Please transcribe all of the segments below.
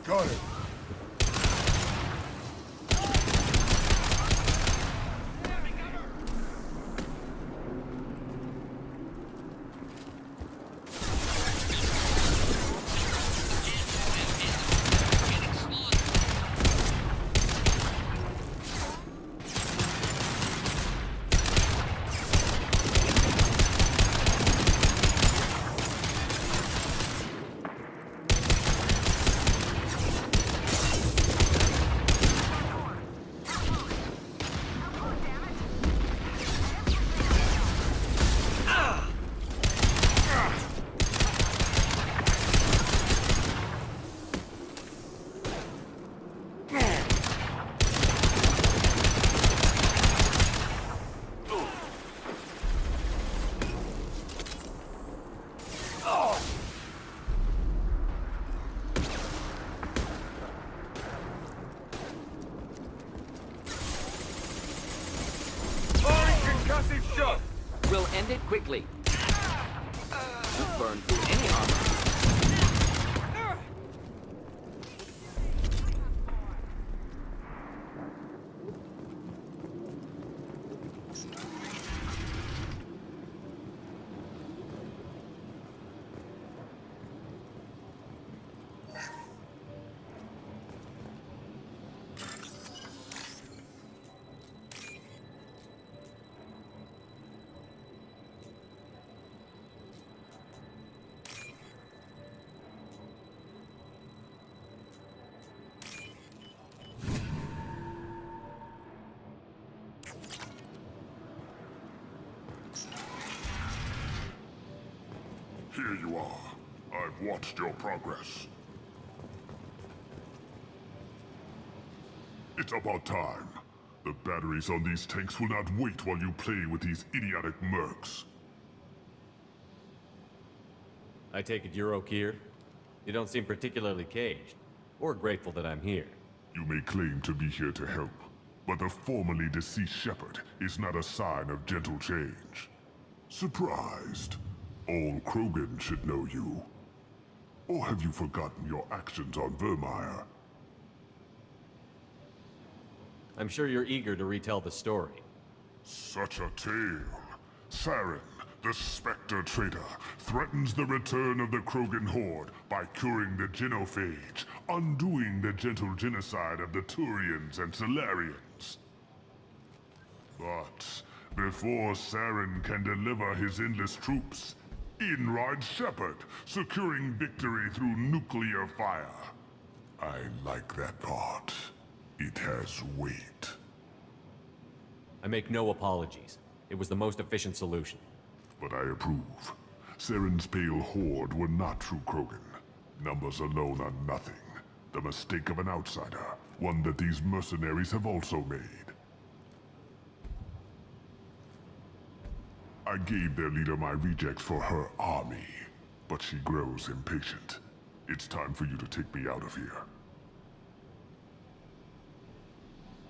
Got it. We'll end it quickly. You've burned through any armor. Here you are. I've watched your progress. It's about time. The batteries on these tanks will not wait while you play with these idiotic mercs. I take it you're Okeer? You don't seem particularly caged, or grateful that I'm here. You may claim to be here to help, but the formerly deceased shepherd is not a sign of gentle change. Surprised? All Krogan should know you. Or have you forgotten your actions on Vermeer? I'm sure you're eager to retell the story. Such a tale. Saren, the Spectre traitor, threatens the return of the Krogan horde by curing the genophage, undoing the gentle genocide of the Turians and Solarians. But before Saren can deliver his endless troops, in rides Shepard, securing victory through nuclear fire. I like that part. It has weight. I make no apologies. It was the most efficient solution. But I approve. Saren's pale horde were not true Krogan. Numbers alone are nothing. The mistake of an outsider, one that these mercenaries have also made. I gave their leader my rejects for her army, but she grows impatient. It's time for you to take me out of here.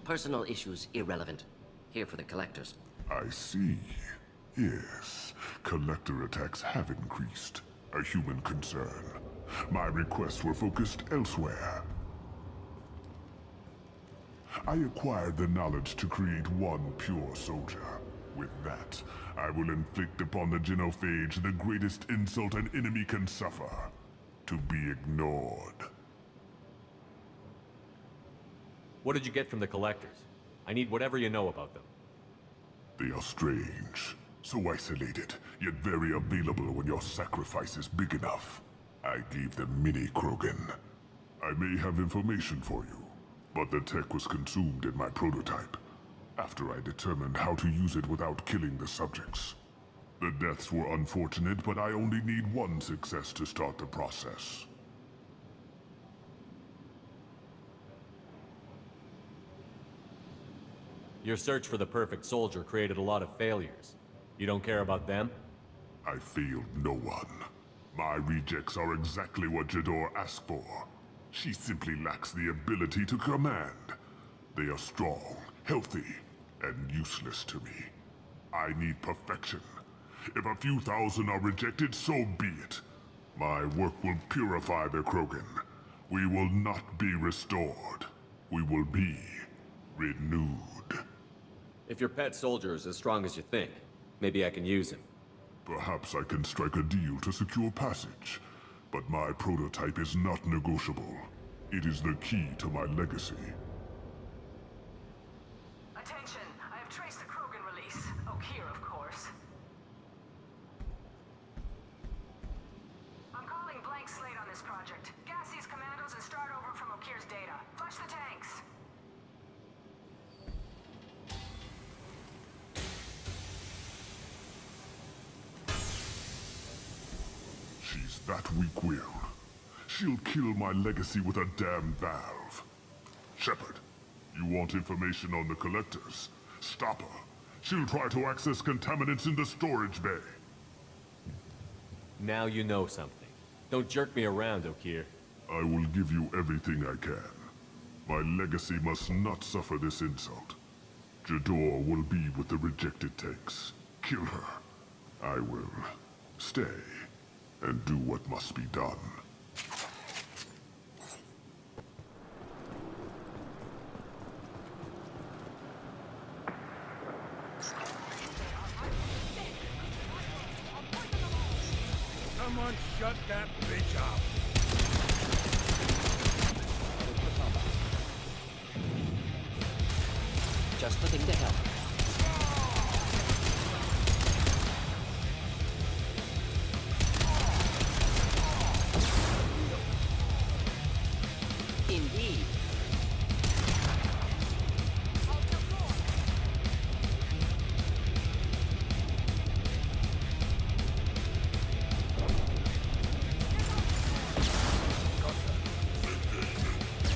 Personal issues irrelevant. Here for the collectors. I see. Yes, collector attacks have increased. A human concern. My requests were focused elsewhere. I acquired the knowledge to create one pure soldier. With that, I will inflict upon the genophage the greatest insult an enemy can suffer. To be ignored. What did you get from the collectors? I need whatever you know about them. They are strange. So isolated, yet very available when your sacrifice is big enough. I gave them mini Krogan. I may have information for you, but the tech was consumed in my prototype. After I determined how to use it without killing the subjects. The deaths were unfortunate, but I only need one success to start the process. Your search for the perfect soldier created a lot of failures. You don't care about them? I failed no one. My rejects are exactly what Jador asked for. She simply lacks the ability to command. They are strong, healthy, and useless to me. I need perfection. If a few thousand are rejected, so be it. My work will purify the Krogan. We will not be restored. We will be renewed. If your pet soldier is as strong as you think, maybe I can use him. Perhaps I can strike a deal to secure passage. But my prototype is not negotiable. It is the key to my legacy. Attention! I have traced the Krogan release. Okeer, of course. I'm calling blank slate on this project. Gas these commandos and start over from Okeer's data. Flush the tanks! She's that weak-willed. She'll kill my legacy with a damn valve. Shepard, you want information on the collectors? Stop her. She'll try to access contaminants in the storage bay. Now you know something. Don't jerk me around, Okeer. I will give you everything I can. My legacy must not suffer this insult. Jador will be with the rejected tanks. Kill her. I will stay and do what must be done. Someone shut that bitch up. Just the thing to help. Indeed.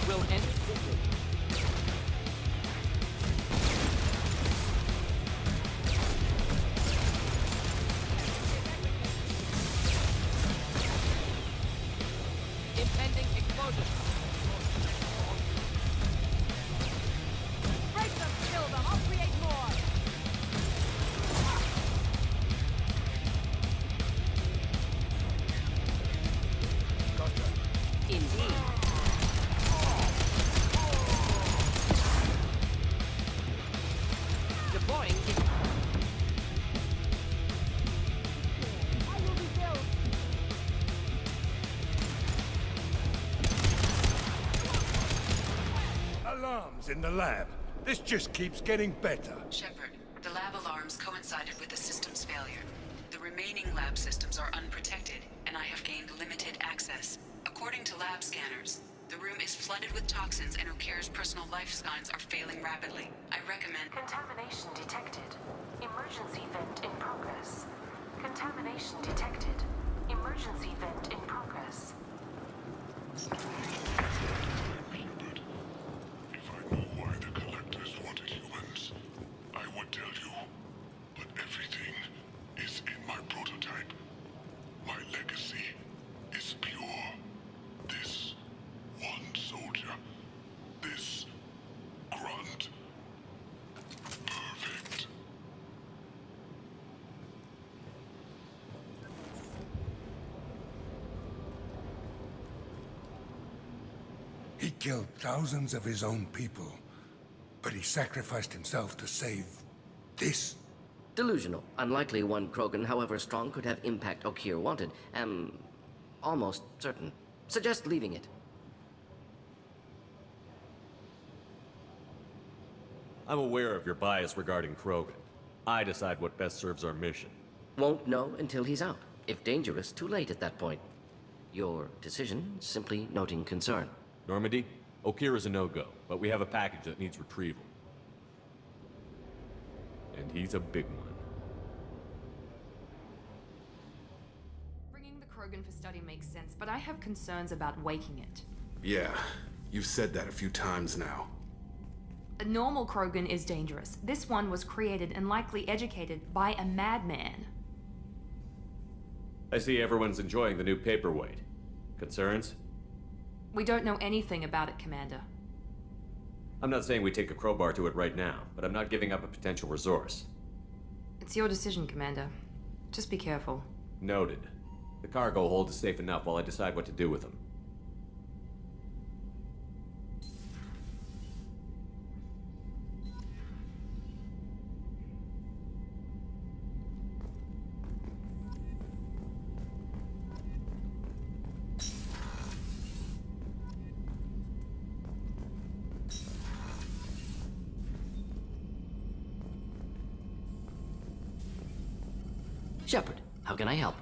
We'll end it quickly. Impending explosion. Break them! Kill them! I'll create more! Indeed. Deploying it. I will be killed! Alarms in the lab. This just keeps getting better. Shepard, the lab alarms coincided with the system's failure. The remaining lab systems are unprotected, and I have gained limited access. According to lab scanners, the room is flooded with toxins and Okeer's personal life signs are failing rapidly. I recommend... Contamination detected. Emergency vent in progress. Contamination detected. Emergency vent in progress. If I knew why the collectors wanted humans, I would tell you. But everything is in my prototype. My legacy is pure. This one soldier. This Grunt. Perfect. He killed thousands of his own people, but he sacrificed himself to save this. Delusional. Unlikely one Krogan, however strong, could have impact Okeer wanted. Am almost certain. Suggest leaving it. I'm aware of your bias regarding Krogan. I decide what best serves our mission. Won't know until he's out. If dangerous, too late at that point. Your decision, simply noting concern. Normandy, Okeer is a no-go, but we have a package that needs retrieval. And he's a big one. Bringing the Krogan for study makes sense, but I have concerns about waking it. Yeah, you've said that a few times now. A normal Krogan is dangerous. This one was created and likely educated by a madman. I see everyone's enjoying the new paperweight. Concerns? We don't know anything about it, Commander. I'm not saying we take a crowbar to it right now, but I'm not giving up a potential resource. It's your decision, Commander. Just be careful. Noted. The cargo hold is safe enough while I decide what to do with them. Shepard, how can I help?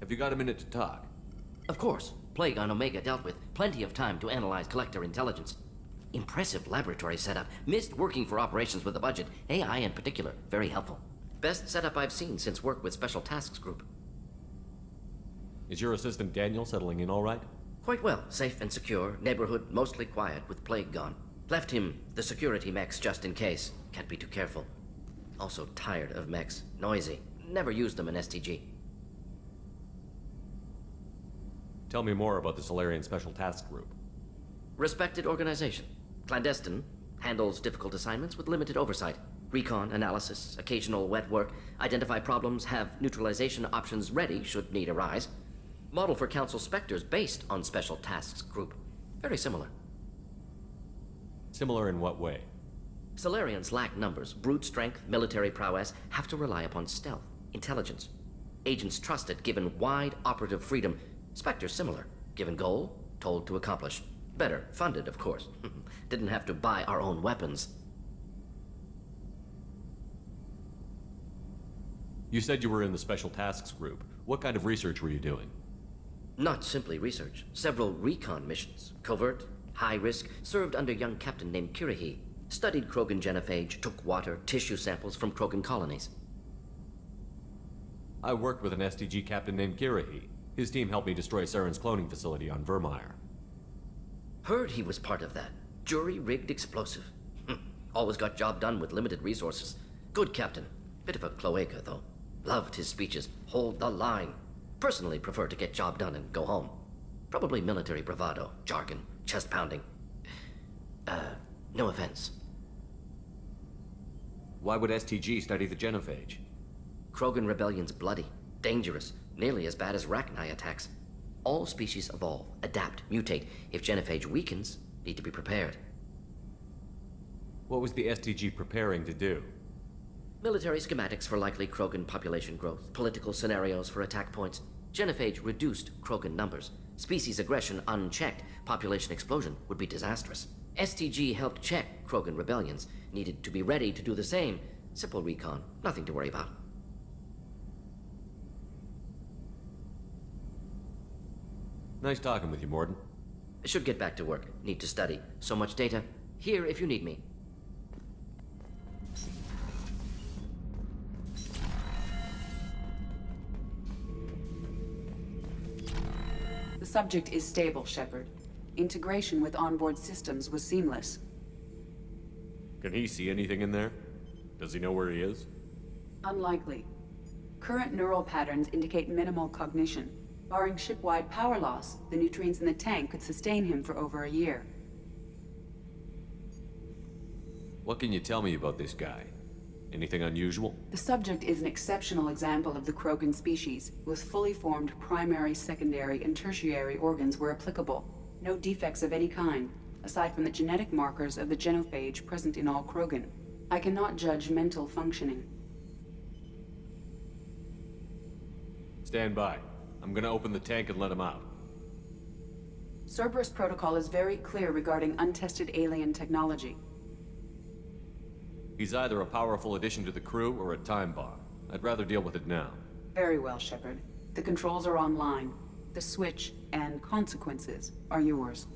Have you got a minute to talk? Of course. Plague on Omega dealt with. Plenty of time to analyze collector intelligence. Impressive laboratory setup. Missed working for operations with a budget. AI in particular. Very helpful. Best setup I've seen since work with Special Tasks Group. Is your assistant Daniel settling in all right? Quite well. Safe and secure. Neighborhood mostly quiet with Plague gone. Left him the security mechs just in case. Can't be too careful. Also tired of mechs. Noisy. Never used them in STG. Tell me more about the Solarian Special Task Group. Respected organization. Clandestine. Handles difficult assignments with limited oversight. Recon, analysis, occasional wet work. Identify problems, have neutralization options ready should need arise. Model for Council Spectres based on Special Tasks Group. Very similar. Similar in what way? Solarians lack numbers, brute strength, military prowess, have to rely upon stealth, intelligence. Agents trusted, given wide operative freedom. Spectres similar, given goal, told to accomplish. Better, funded, of course. Didn't have to buy our own weapons. You said you were in the Special Tasks Group. What kind of research were you doing? Not simply research. Several recon missions. Covert, high risk, served under young captain named Kirahi. Studied Krogan genophage, took water, tissue samples from Krogan colonies. I worked with an STG captain named Kirahi. His team helped me destroy Saren's cloning facility on Vermeer. Heard he was part of that. Jury-rigged explosive. Always got job done with limited resources. Good captain. Bit of a cloaca, though. Loved his speeches. Hold the line. Personally prefer to get job done and go home. Probably military bravado, jargon, chest pounding. No offense. Why would STG study the genophage? Krogan rebellion's bloody, dangerous, nearly as bad as Rachni attacks. All species evolve, adapt, mutate. If genophage weakens, need to be prepared. What was the STG preparing to do? Military schematics for likely Krogan population growth, political scenarios for attack points. Genophage reduced Krogan numbers. Species aggression unchecked, population explosion would be disastrous. STG helped check Krogan rebellions, needed to be ready to do the same. Simple recon, nothing to worry about. Nice talking with you, Morden. Should get back to work, need to study. So much data. Here if you need me. The subject is stable, Shepard. Integration with onboard systems was seamless. Can he see anything in there? Does he know where he is? Unlikely. Current neural patterns indicate minimal cognition. Barring ship-wide power loss, the nutrients in the tank could sustain him for over a year. What can you tell me about this guy? Anything unusual? The subject is an exceptional example of the Krogan species, with fully formed primary, secondary, and tertiary organs where applicable. No defects of any kind, aside from the genetic markers of the genophage present in all Krogan. I cannot judge mental functioning. Stand by. I'm gonna open the tank and let him out. Cerberus protocol is very clear regarding untested alien technology. He's either a powerful addition to the crew or a time bomb. I'd rather deal with it now. Very well, Shepard. The controls are online. The switch and consequences are yours.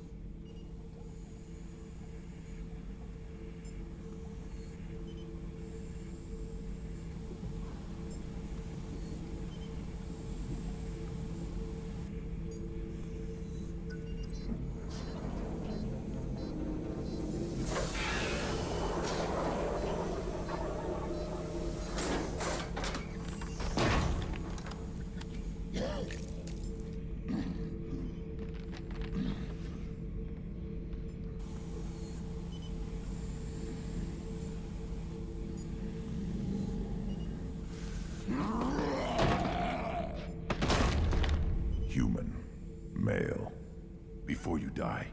Before you die,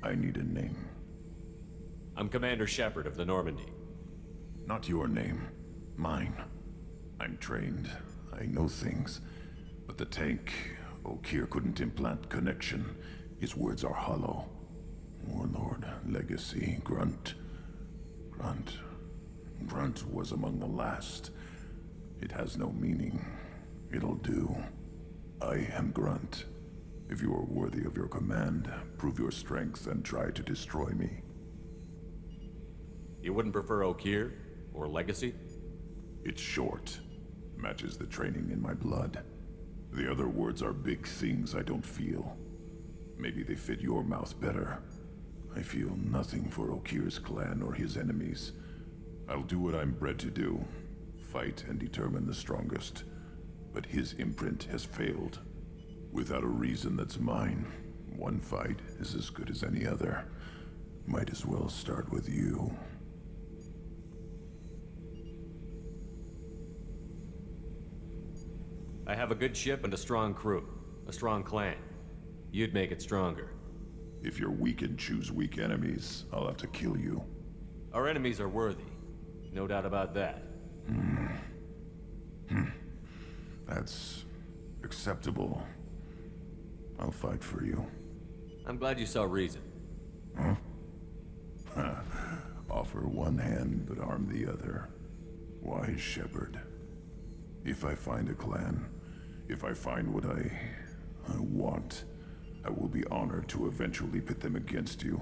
I need a name. I'm Commander Shepard of the Normandy. Not your name. Mine. I'm trained. I know things. But the tank, Okeer couldn't implant connection. His words are hollow. Warlord, Legacy, Grunt. Grunt was among the last. It has no meaning. It'll do. I am Grunt. If you are worthy of your command, prove your strength and try to destroy me. You wouldn't prefer Okeer? Or Legacy? It's short. Matches the training in my blood. The other words are big things I don't feel. Maybe they fit your mouth better. I feel nothing for Okeer's clan or his enemies. I'll do what I'm bred to do. Fight and determine the strongest. But his imprint has failed. Without a reason that's mine, one fight is as good as any other. Might as well start with you. I have a good ship and a strong crew. A strong clan. You'd make it stronger. If you're weak and choose weak enemies, I'll have to kill you. Our enemies are worthy. No doubt about that. That's acceptable. I'll fight for you. I'm glad you saw reason. Offer one hand, but arm the other. Wise shepherd. If I find a clan, if I find what I want, I will be honored to eventually pit them against you.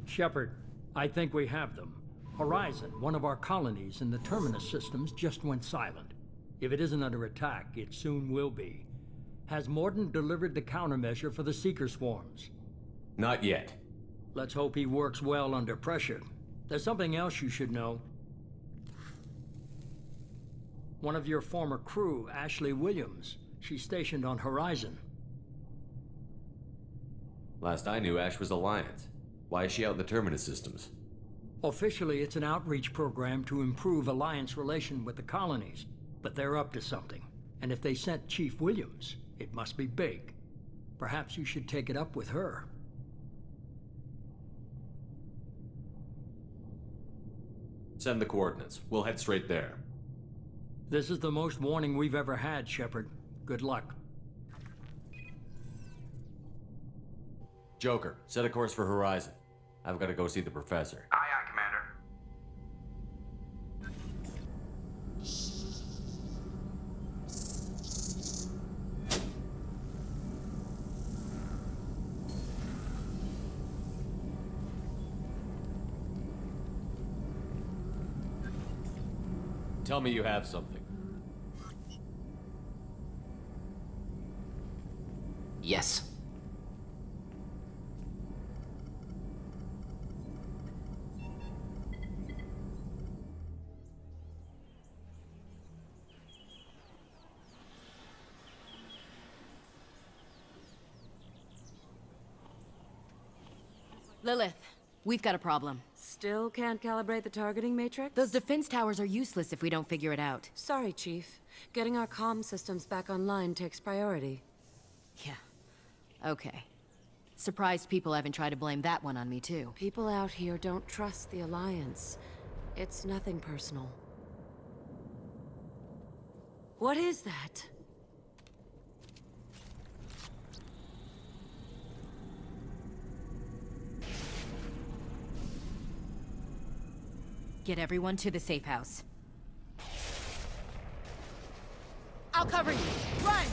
Shepard, I think we have them. Horizon, one of our colonies in the Terminus systems, just went silent. If it isn't under attack, it soon will be. Has Mordin delivered the countermeasure for the Seeker swarms? Not yet. Let's hope he works well under pressure. There's something else you should know. One of your former crew, Ashley Williams, she's stationed on Horizon. Last I knew, Ash was Alliance. Why is she out in the Terminus systems? Officially, it's an outreach program to improve Alliance relation with the colonies, but they're up to something. And if they sent Chief Williams, it must be big. Perhaps you should take it up with her. Send the coordinates. We'll head straight there. This is the most warning we've ever had, Shepard. Good luck. Joker, set a course for Horizon. I've got to go see the professor. Aye, aye, Commander. Tell me you have something. Yes. Lilith, we've got a problem. Still can't calibrate the targeting matrix? Those defense towers are useless if we don't figure it out. Sorry, Chief. Getting our comm systems back online takes priority. Yeah. Okay. Surprised people haven't tried to blame that one on me, too. People out here don't trust the Alliance. It's nothing personal. What is that? Get everyone to the safe house. I'll cover you. Run!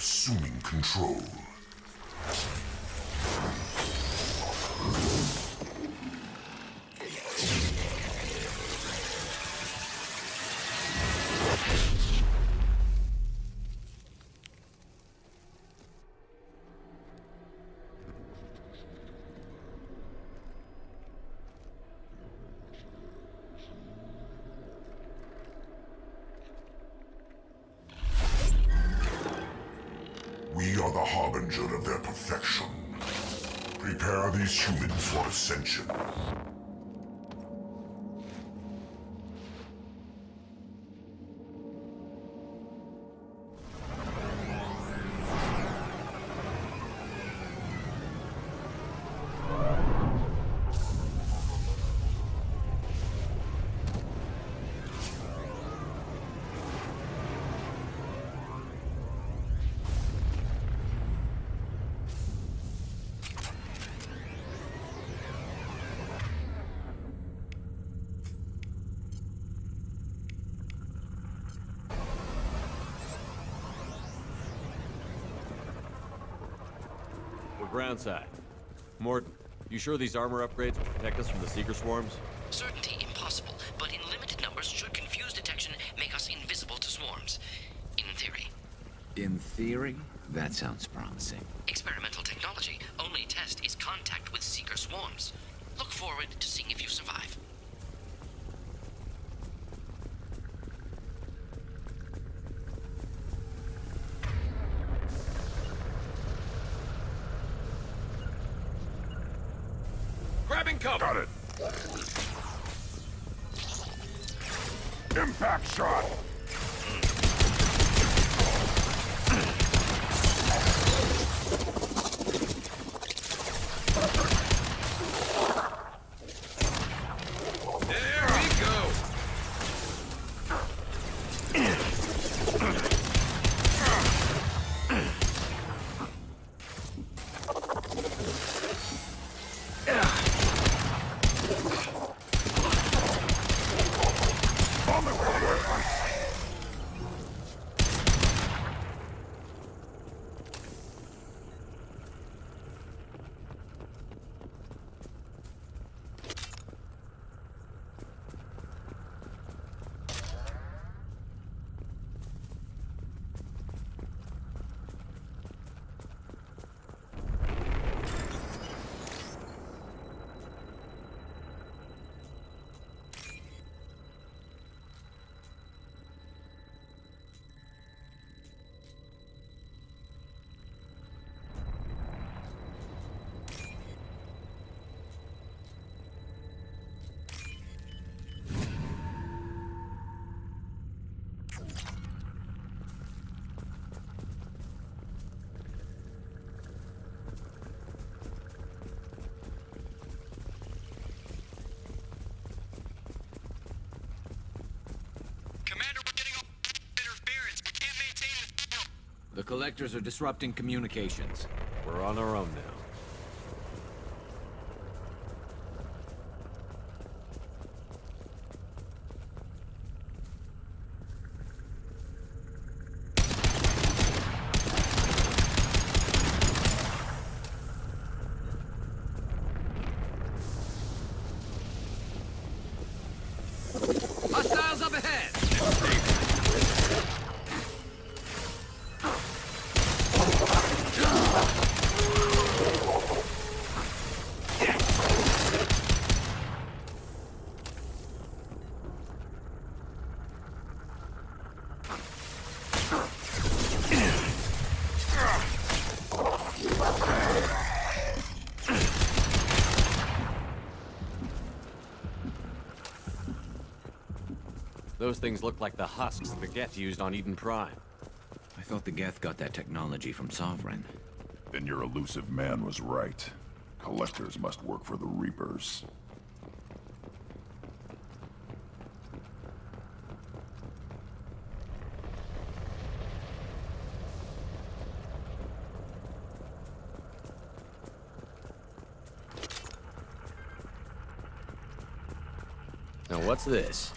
assuming control. We are the harbinger of their perfection. Prepare these humans for ascension. Ground side. Morton, you sure these armor upgrades will protect us from the Seeker swarms? Certainty impossible, but in limited numbers should confuse detection make us invisible to swarms. In theory. In theory? That sounds promising. Experimental technology. Only test is contact with Seeker swarms. Look forward to seeing if you survive. Grabbing cover! Got it! Impact shot! There we go! The collectors are disrupting communications. We're on our own now. Hostiles up ahead! Those things look like the husks the Geth used on Eden Prime. I thought the Geth got that technology from Sovereign. Then your elusive man was right. Collectors must work for the Reapers. Now what's this?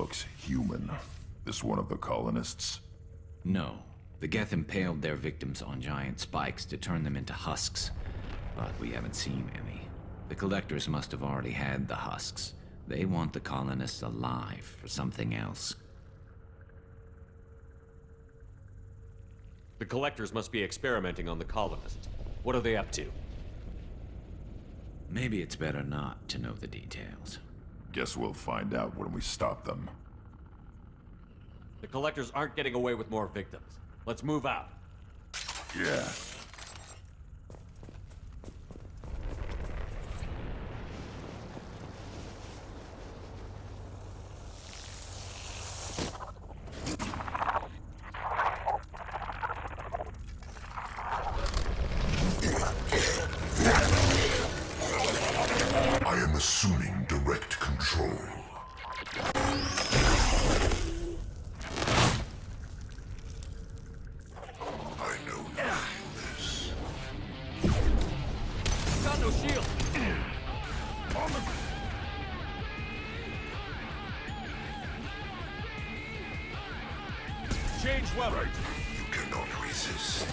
looks human. This one of the colonists? No. The Geth impaled their victims on giant spikes to turn them into husks. But we haven't seen any. The Collectors must have already had the husks. They want the colonists alive for something else. The Collectors must be experimenting on the colonists. What are they up to? Maybe it's better not to know the details. Guess we'll find out when we stop them. The Collectors aren't getting away with more victims. Let's move out. Yeah. I am assuming direct control. I know you feel this. Got no shield! Change weapon! You cannot resist.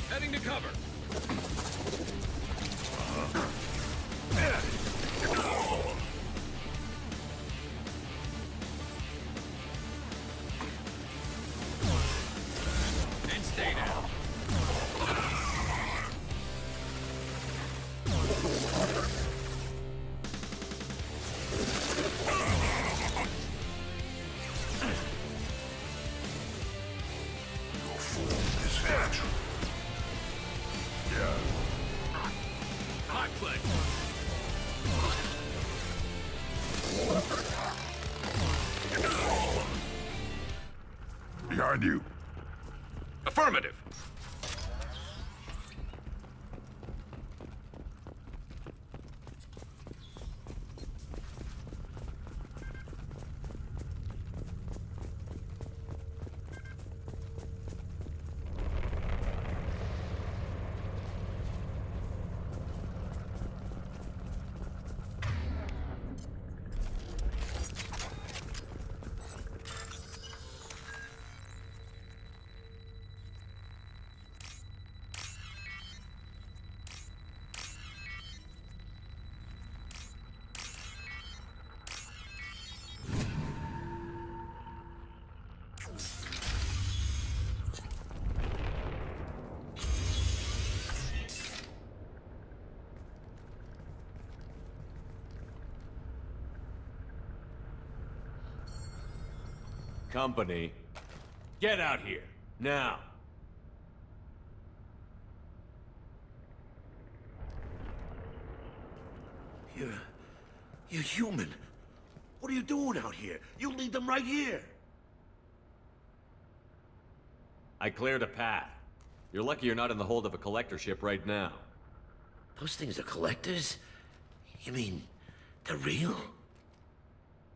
Heading to cover! And stay down. Your form is natural. Hot click! Behind you. Affirmative! Company, get out here, now! You're human. What are you doing out here? You lead them right here. I cleared a path. You're lucky you're not in the hold of a collector ship right now. Those things are collectors? You mean, they're real?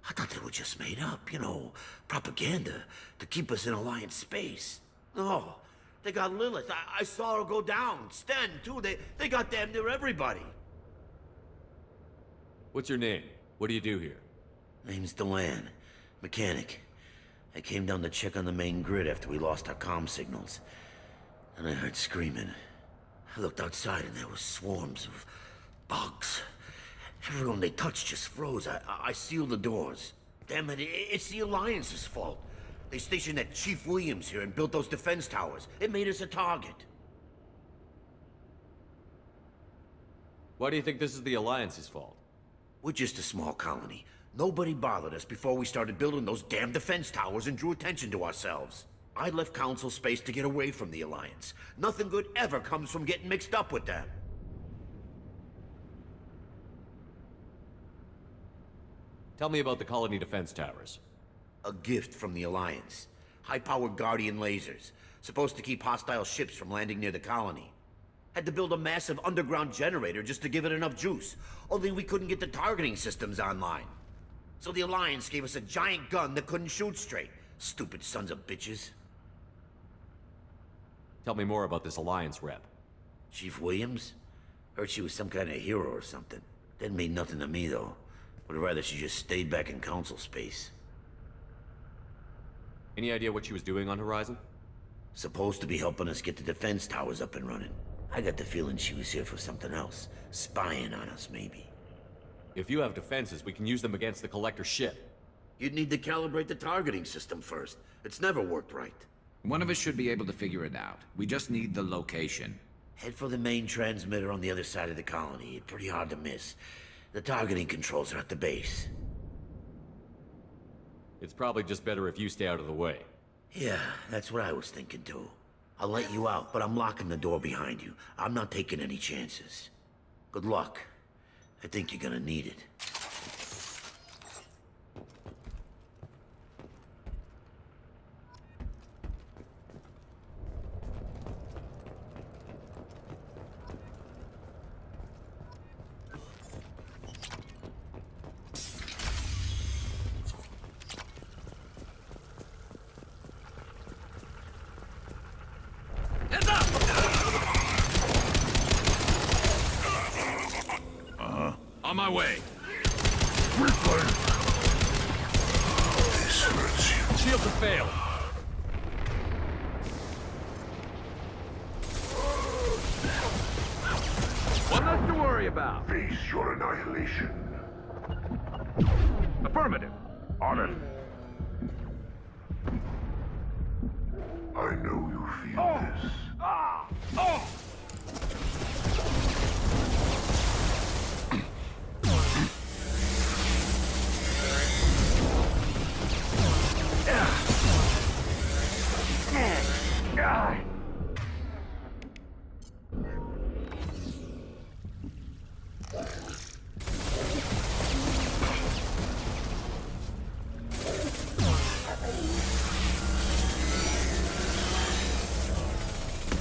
I thought they were just made up, you know, propaganda to keep us in Alliance space. No, they got Lilith. I saw her go down. Sten, too. They got damn near everybody. What's your name? What do you do here? Name's Delan. Mechanic. I came down to check on the main grid after we lost our comm signals. And I heard screaming. I looked outside and there was swarms of bugs. Everyone they touched just froze. I sealed the doors. Damn it, it's the Alliance's fault. They stationed that Chief Williams here and built those defense towers. It made us a target. Why do you think this is the Alliance's fault? We're just a small colony. Nobody bothered us before we started building those damn defense towers and drew attention to ourselves. I left Council space to get away from the Alliance. Nothing good ever comes from getting mixed up with them. Tell me about the colony defense towers. A gift from the Alliance. High-powered Guardian lasers. Supposed to keep hostile ships from landing near the colony. Had to build a massive underground generator just to give it enough juice. Only we couldn't get the targeting systems online. So the Alliance gave us a giant gun that couldn't shoot straight. Stupid sons of bitches. Tell me more about this Alliance rep. Chief Williams? Heard she was some kind of hero or something. Didn't mean nothing to me, though. Would rather she just stayed back in Council space. Any idea what she was doing on Horizon? Supposed to be helping us get the defense towers up and running. I got the feeling she was here for something else. Spying on us, maybe. If you have defenses, we can use them against the Collector ship. You'd need to calibrate the targeting system first. It's never worked right. One of us should be able to figure it out. We just need the location. Head for the main transmitter on the other side of the colony. It's pretty hard to miss. The targeting controls are at the base. It's probably just better if you stay out of the way. Yeah, that's what I was thinking too. I'll let you out, but I'm locking the door behind you. I'm not taking any chances. Good luck. I think you're gonna need it. On my way. Replay. This hurts you. Shields have failed. One less to worry about. Face your annihilation. Affirmative. On it. I know you feel this.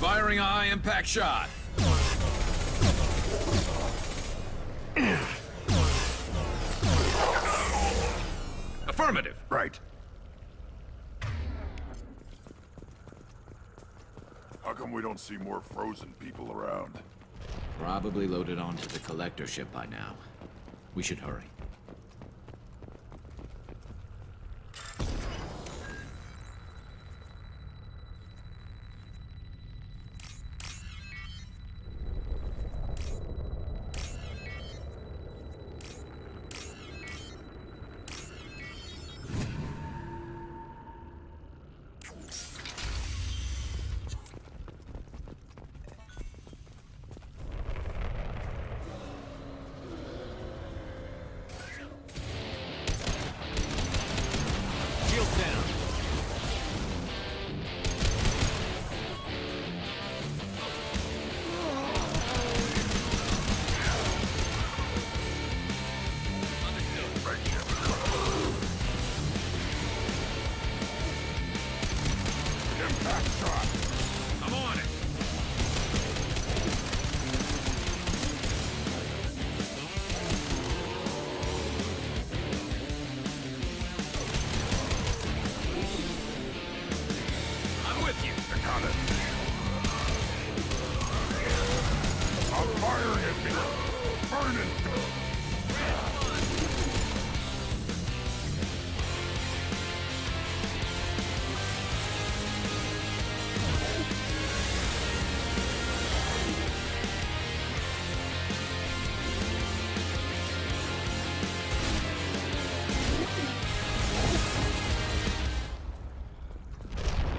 Firing a high-impact shot. Affirmative. Right. How come we don't see more frozen people around? Probably loaded onto the Collector ship by now. We should hurry.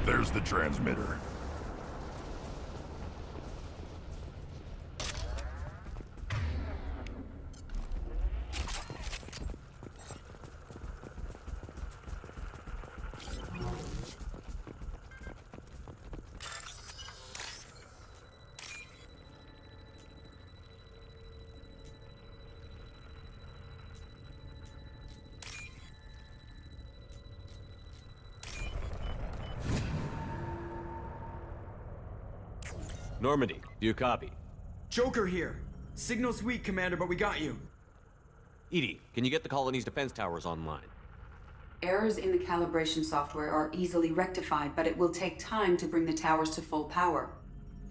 There's the transmitter. Normandy, do you copy? Joker here. Signal's weak, Commander, but we got you. Edie, can you get the colony's defense towers online? Errors in the calibration software are easily rectified, but it will take time to bring the towers to full power.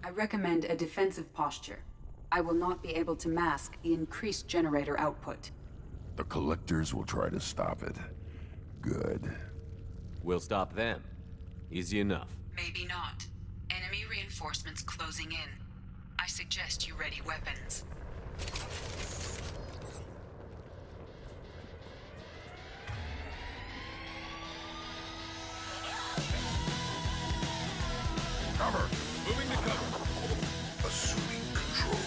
I recommend a defensive posture. I will not be able to mask the increased generator output. The collectors will try to stop it. Good. We'll stop them. Easy enough. Maybe not. Enemy reinforcements closing in. I suggest you ready weapons. Cover! Moving to cover. Assuming control.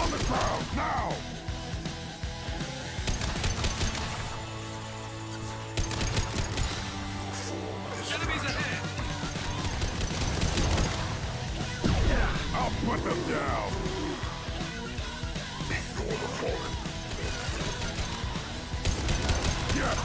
On the ground, now! Enemies ahead! I'll put them down! Ignore the fallen. Yeah!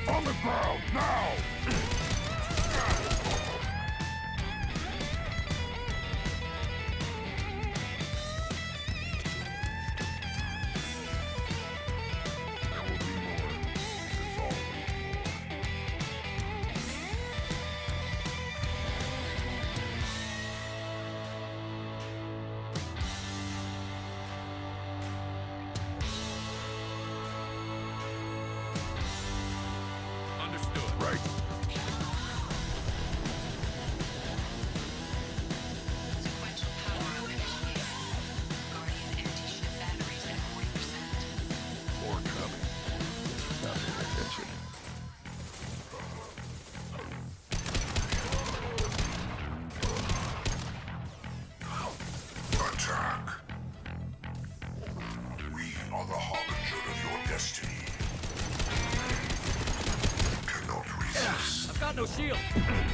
On the ground, now! There will be more. It's all. Understood. Right. Sequential power up initiated. Guardian anti-ship batteries at 40%. More coming. Not paying attention. Attack. We are the harbinger of your destiny. Cannot resist. I've got no shield.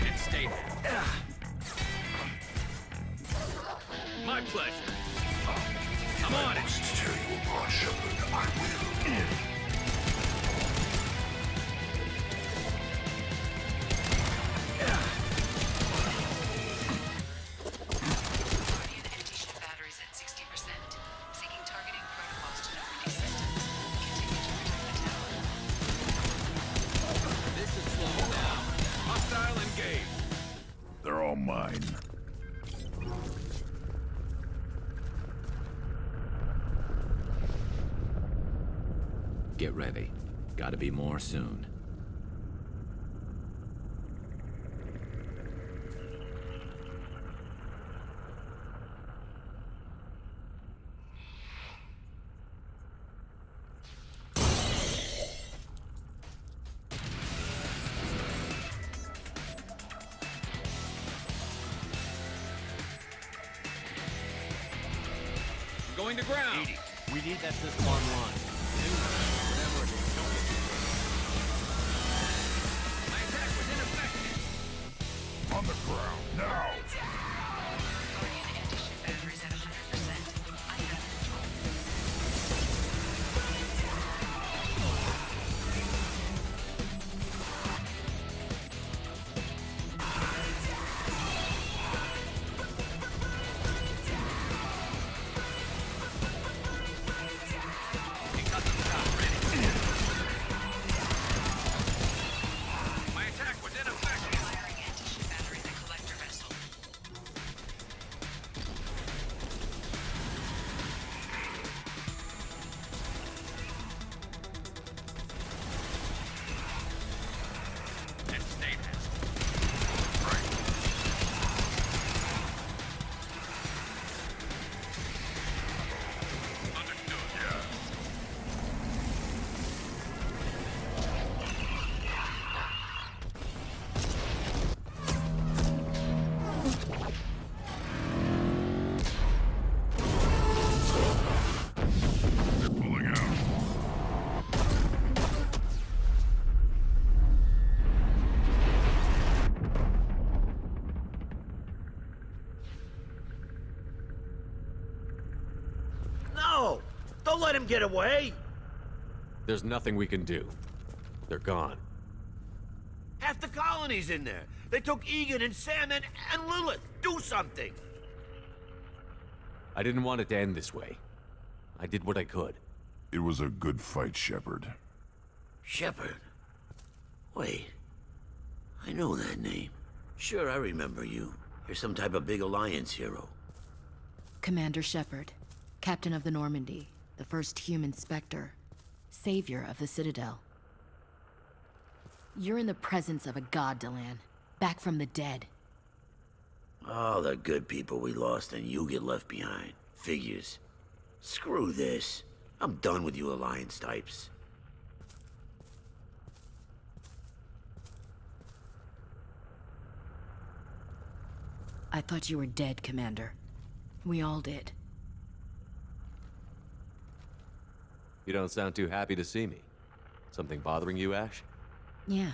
It's stable. My pleasure. I'm on I it. must tear you apart, Shepard. I will. Guardian anti-ship batteries at 60%. Seeking targeting protocols to know these systems. Continue to protect the tower. This is slowing down. Hostile engaged. They're all mine. Get ready. Gotta be more soon. Going to ground. 80. We need that system online. Whatever it is, don't get my attack was ineffective. On the ground, now! Guardian anti-ship batteries at 100%. I have control. My attack was ineffective. Firing anti-ship batteries at collector vessel. And stay there. Understood. Yeah. They're pulling out. No! Don't let him get away! There's nothing we can do. They're gone. Half the colony's in there. They took Egan and Sam and Lilith. Do something! I didn't want it to end this way. I did what I could. It was a good fight, Shepard. Shepard? Wait. I know that name. Sure, I remember you. You're some type of big Alliance hero. Commander Shepard, Captain of the Normandy, the first human Spectre, savior of the Citadel. You're in the presence of a god, Delan, back from the dead. All the good people we lost and you get left behind. Figures. Screw this. I'm done with you Alliance types. I thought you were dead, Commander. We all did. You don't sound too happy to see me. Something bothering you, Ash? Yeah,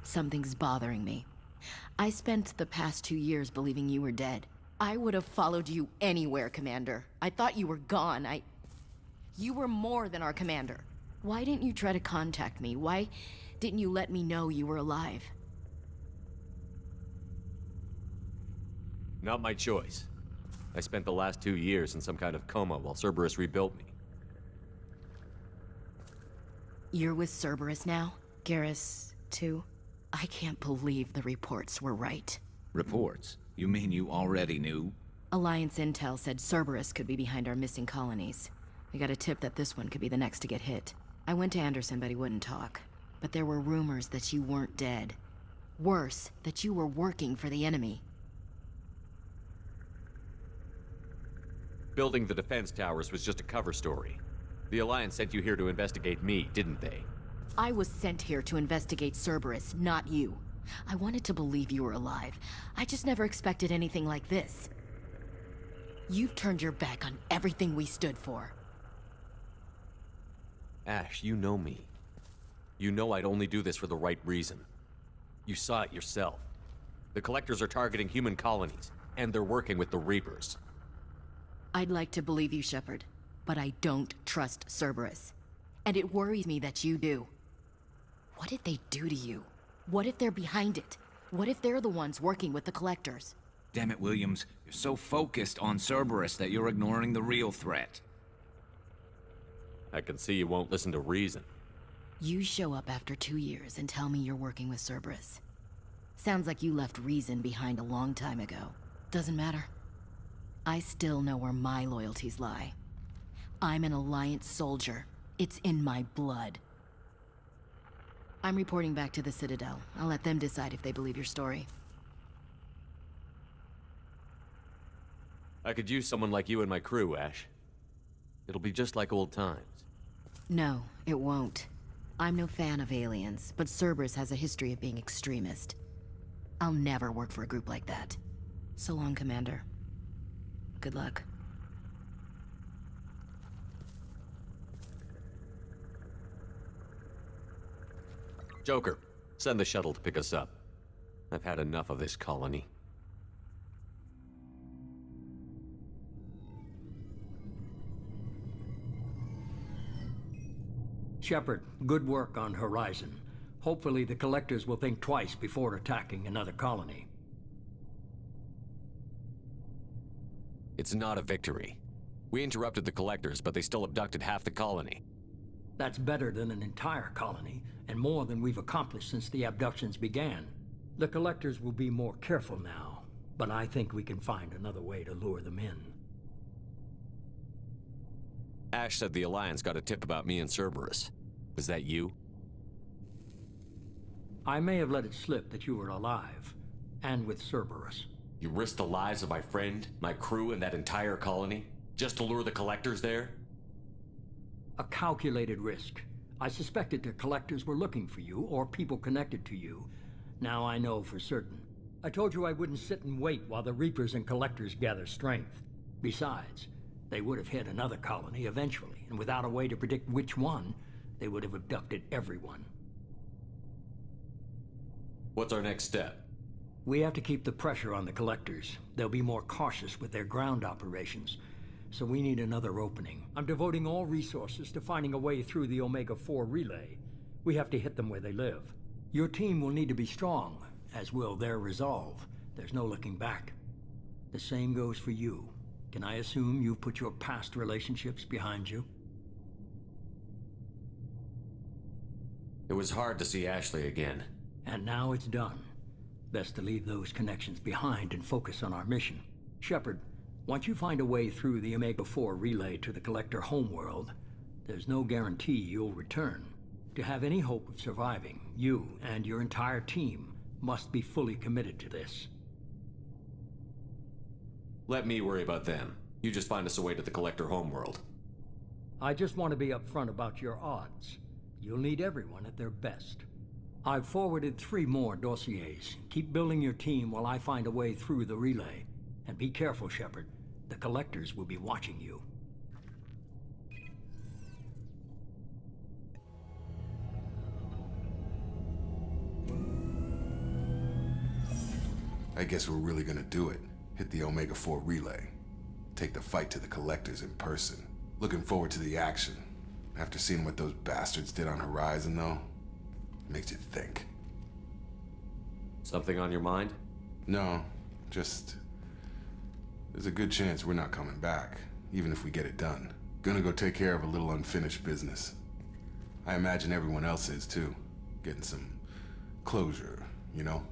something's bothering me. I spent the past 2 years believing you were dead. I would have followed you anywhere, Commander. I thought you were gone. You were more than our commander. Why didn't you try to contact me? Why didn't you let me know you were alive? Not my choice. I spent the last 2 years in some kind of coma while Cerberus rebuilt me. You're with Cerberus now? Garrus, too? I can't believe the reports were right. Reports? You mean you already knew? Alliance intel said Cerberus could be behind our missing colonies. We got a tip that this one could be the next to get hit. I went to Anderson, but he wouldn't talk. But there were rumors that you weren't dead. Worse, that you were working for the enemy. Building the defense towers was just a cover story. The Alliance sent you here to investigate me, didn't they? I was sent here to investigate Cerberus, not you. I wanted to believe you were alive. I just never expected anything like this. You've turned your back on everything we stood for. Ash, you know me. You know I'd only do this for the right reason. You saw it yourself. The Collectors are targeting human colonies, and they're working with the Reapers. I'd like to believe you, Shepard, but I don't trust Cerberus. And it worries me that you do. What did they do to you? What if they're behind it? What if they're the ones working with the Collectors? Damn it, Williams. You're so focused on Cerberus that you're ignoring the real threat. I can see you won't listen to reason. You show up after 2 years and tell me you're working with Cerberus. Sounds like you left reason behind a long time ago. Doesn't matter. I still know where my loyalties lie. I'm an Alliance soldier. It's in my blood. I'm reporting back to the Citadel. I'll let them decide if they believe your story. I could use someone like you in my crew, Ash. It'll be just like old times. No, it won't. I'm no fan of aliens, but Cerberus has a history of being extremist. I'll never work for a group like that. So long, Commander. Good luck. Joker, send the shuttle to pick us up. I've had enough of this colony. Shepard, good work on Horizon. Hopefully the Collectors will think twice before attacking another colony. It's not a victory. We interrupted the Collectors, but they still abducted half the colony. That's better than an entire colony, and more than we've accomplished since the abductions began. The Collectors will be more careful now, but I think we can find another way to lure them in. Ash said the Alliance got a tip about me and Cerberus. Was that you? I may have let it slip that you were alive, and with Cerberus. You risked the lives of my friend, my crew, and that entire colony? Just to lure the Collectors there? A calculated risk. I suspected the Collectors were looking for you, or people connected to you. Now I know for certain. I told you I wouldn't sit and wait while the Reapers and Collectors gather strength. Besides, they would have hit another colony eventually, and without a way to predict which one, they would have abducted everyone. What's our next step? We have to keep the pressure on the Collectors. They'll be more cautious with their ground operations. So we need another opening. I'm devoting all resources to finding a way through the Omega-4 relay. We have to hit them where they live. Your team will need to be strong, as will their resolve. There's no looking back. The same goes for you. Can I assume you've put your past relationships behind you? It was hard to see Ashley again. And now it's done. Best to leave those connections behind and focus on our mission. Shepard, once you find a way through the Omega-4 relay to the Collector homeworld, there's no guarantee you'll return. To have any hope of surviving, you and your entire team must be fully committed to this. Let me worry about them. You just find us a way to the Collector homeworld. I just want to be upfront about your odds. You'll need everyone at their best. I've forwarded 3 more dossiers. Keep building your team while I find a way through the relay. And be careful, Shepard. The Collectors will be watching you. I guess we're really gonna do it. Hit the Omega-4 relay. Take the fight to the Collectors in person. Looking forward to the action. After seeing what those bastards did on Horizon, though, makes you think. Something on your mind? No, just... there's a good chance we're not coming back, even if we get it done. Gonna go take care of a little unfinished business. I imagine everyone else is, too. Getting some closure, you know?